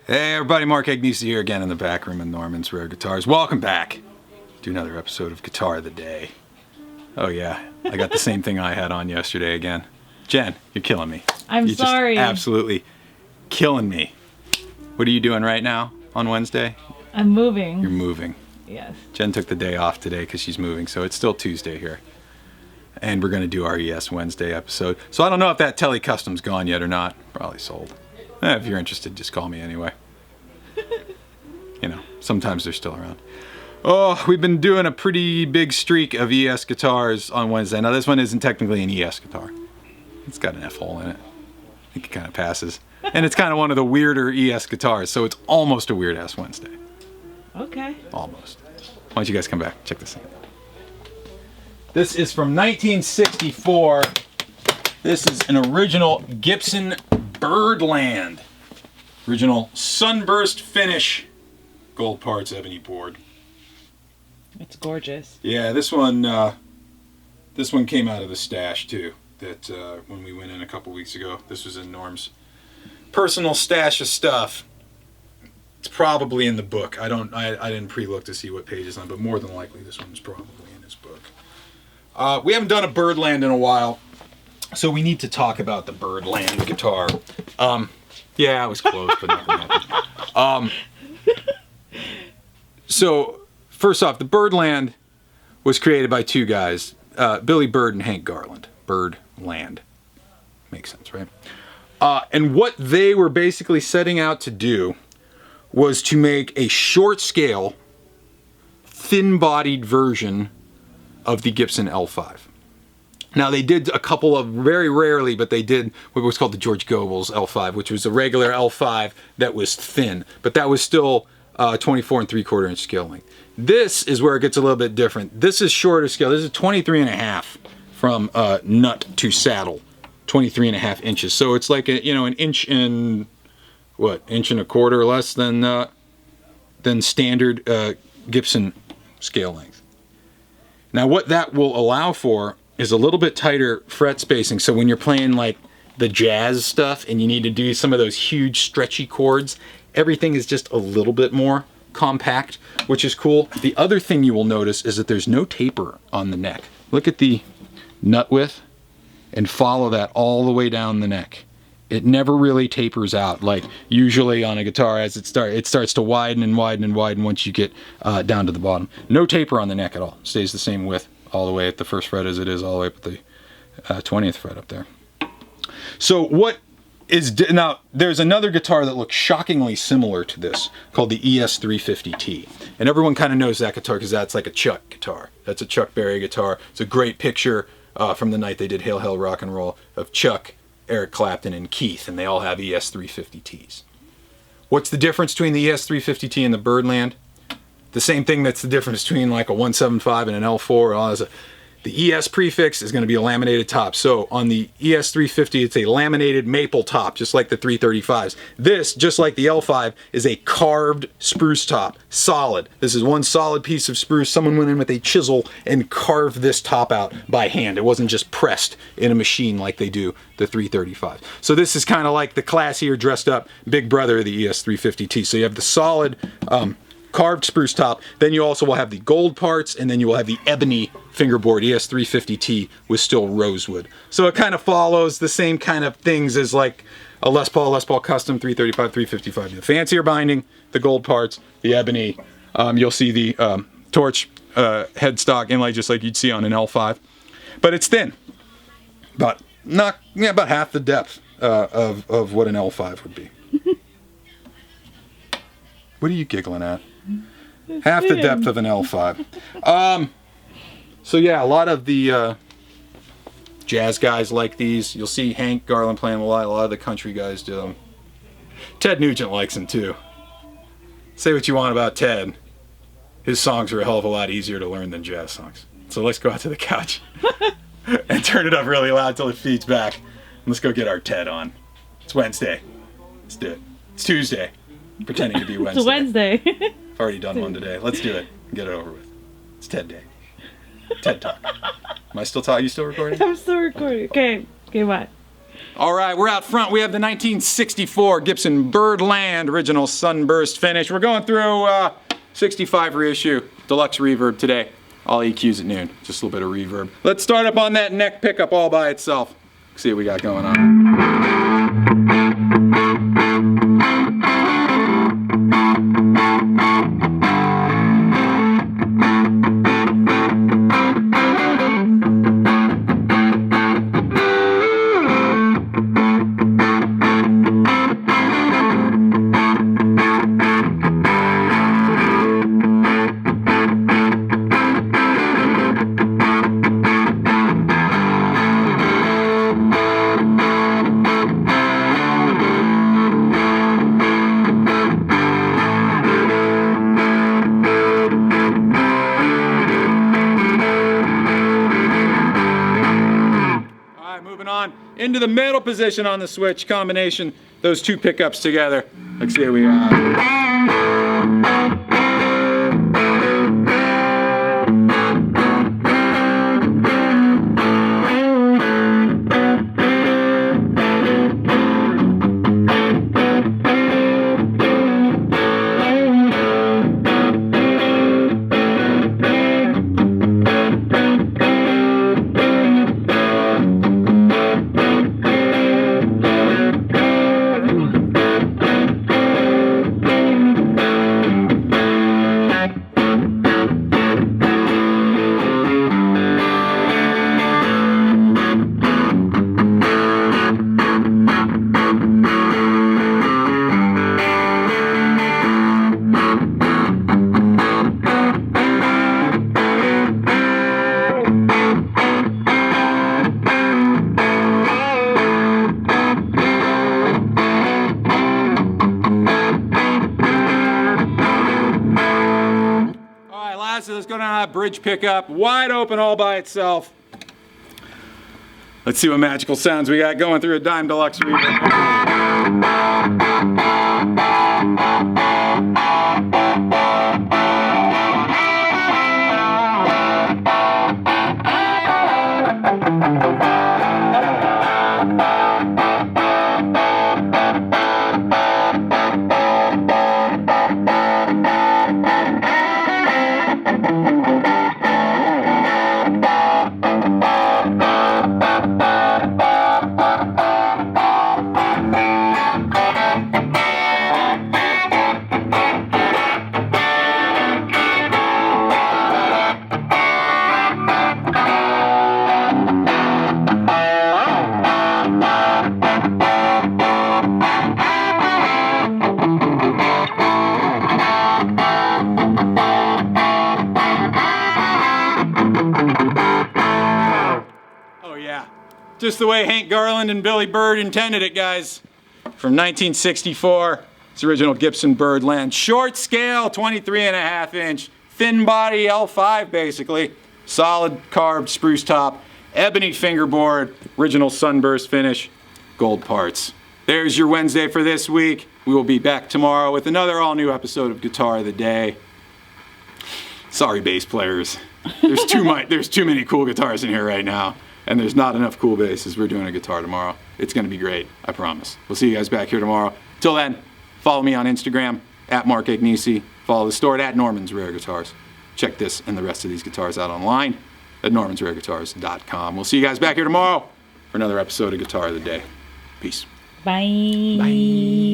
Hey everybody, Mark Agnesi here again in the back room of Norman's Rare Guitars. Welcome back to another episode of Guitar of the Day. Oh yeah, I got the same thing I had on yesterday again. Jen, you're killing me. I'm sorry. Just absolutely killing me. What are you doing right now on Wednesday? I'm moving. You're moving. Yes. Jen took the day off today because she's moving, so it's still Tuesday here. And we're going to do our ES Wednesday episode. So I don't know if that Tele Custom's gone yet or not. Probably sold. If you're interested, just call me anyway. You know, sometimes they're still around. Oh, we've been doing a pretty big streak of ES guitars on Wednesday. Now this one isn't technically an ES guitar. It's got an F-hole in it. I think it kind of passes. And it's kind of one of the weirder ES guitars, so it's almost a Weird Ass Wednesday. Okay. Almost. Why don't you guys come back? Check this out. This is from 1964. This is an original Gibson Byrdland. Original Sunburst finish. Gold parts ebony board. It's gorgeous. Yeah, this one came out of the stash too. That when we went in a couple weeks ago. This was in Norm's personal stash of stuff. It's probably in the book. I didn't pre-look to see what page it's on, but more than likely this one's probably in his book. We haven't done a Byrdland in a while, so we need to talk about the Byrdland guitar. Yeah, I was close, but nothing happened. So, first off, the Byrdland was created by two guys, Billy Bird and Hank Garland. Byrdland. Makes sense, right? And what they were basically setting out to do was to make a short scale, thin-bodied version of the Gibson L5. Now they did a couple of, very rarely, but they did what was called the George Goebels L5, which was a regular L5 that was thin, but that was still 24 and 3/4 inch scale length. This is where it gets a little bit different. This is shorter scale. This is 23 and a half from nut to saddle, 23 and a half inches. So it's like an inch and inch and a quarter or less than standard Gibson scale length. Now what that will allow for is a little bit tighter fret spacing. So when you're playing like the jazz stuff and you need to do some of those huge stretchy chords, everything is just a little bit more compact, which is cool. The other thing you will notice is that there's no taper on the neck. Look at the nut width and follow that all the way down the neck. It never really tapers out like usually on a guitar as it starts to widen and widen and widen once you get down to the bottom. No taper on the neck at all. Stays the same width all the way at the first fret as it is all the way up at the 20th fret up there. So what is now there's another guitar that looks shockingly similar to this called the ES350T, and everyone kind of knows that guitar because that's like a Chuck guitar. That's a Chuck Berry guitar. It's a great picture from the night they did Hail Hail Rock and Roll of Chuck, Eric Clapton, and Keith, and they all have ES350Ts. What's the difference between the ES350T and the Byrdland? The same thing that's the difference between like a 175 and an L4. The ES prefix is going to be a laminated top. So on the ES350, it's a laminated maple top, just like the 335s. This, just like the L5, is a carved spruce top, solid. This is one solid piece of spruce. Someone went in with a chisel and carved this top out by hand. It wasn't just pressed in a machine like they do the 335. So this is kind of like the classier, dressed up big brother of the ES350T. So you have the solid carved spruce top, then you also will have the gold parts, and then you will have the ebony fingerboard ES350T with still rosewood. So it kind of follows the same kind of things as like a Les Paul Custom 335, 355. The fancier binding, the gold parts, the ebony. You'll see the torch headstock inlay just like you'd see on an L5, but it's thin, about half the depth of what an L5 would be. What are you giggling at? Half the depth of an L5. So yeah, a lot of the jazz guys like these. You'll see Hank Garland playing a lot of the country guys do them. Ted Nugent likes them too. Say what you want about Ted. His songs are a hell of a lot easier to learn than jazz songs. So let's go out to the couch and turn it up really loud till it feeds back. Let's go get our Ted on. It's Wednesday. Let's do it. It's Tuesday. Pretending to be Wednesday. It's Wednesday. I've already done one today. Let's do it. Get it over with. It's TED Day. TED Talk. Am I still talking? Are you still recording? I'm still recording. Okay, what? All right, we're out front. We have the 1964 Gibson Byrdland original Sunburst finish. We're going through 65 reissue, deluxe reverb today. All EQs at noon, just a little bit of reverb. Let's start up on that neck pickup all by itself. See what we got going on. Moving on into the middle position on the switch combination, those two pickups together. Let's see what we got. So let's go down that bridge pickup, wide open all by itself. Let's see what magical sounds we got going through a Dime Deluxe Just the way Hank Garland and Billy Bird intended it, guys. From 1964, it's original Gibson Byrdland. Short scale, 23.5 inch. Thin body L5, basically. Solid carved spruce top. Ebony fingerboard. Original Sunburst finish. Gold parts. There's your Wednesday for this week. We will be back tomorrow with another all-new episode of Guitar of the Day. Sorry, bass players. There's too many cool guitars in here right now. And there's not enough cool basses. We're doing a guitar tomorrow. It's going to be great, I promise. We'll see you guys back here tomorrow. Till then, follow me on Instagram, @Mark Agnesi. Follow the store at Norman's Rare Guitars. Check this and the rest of these guitars out online at normansrareguitars.com. We'll see you guys back here tomorrow for another episode of Guitar of the Day. Peace. Bye. Bye.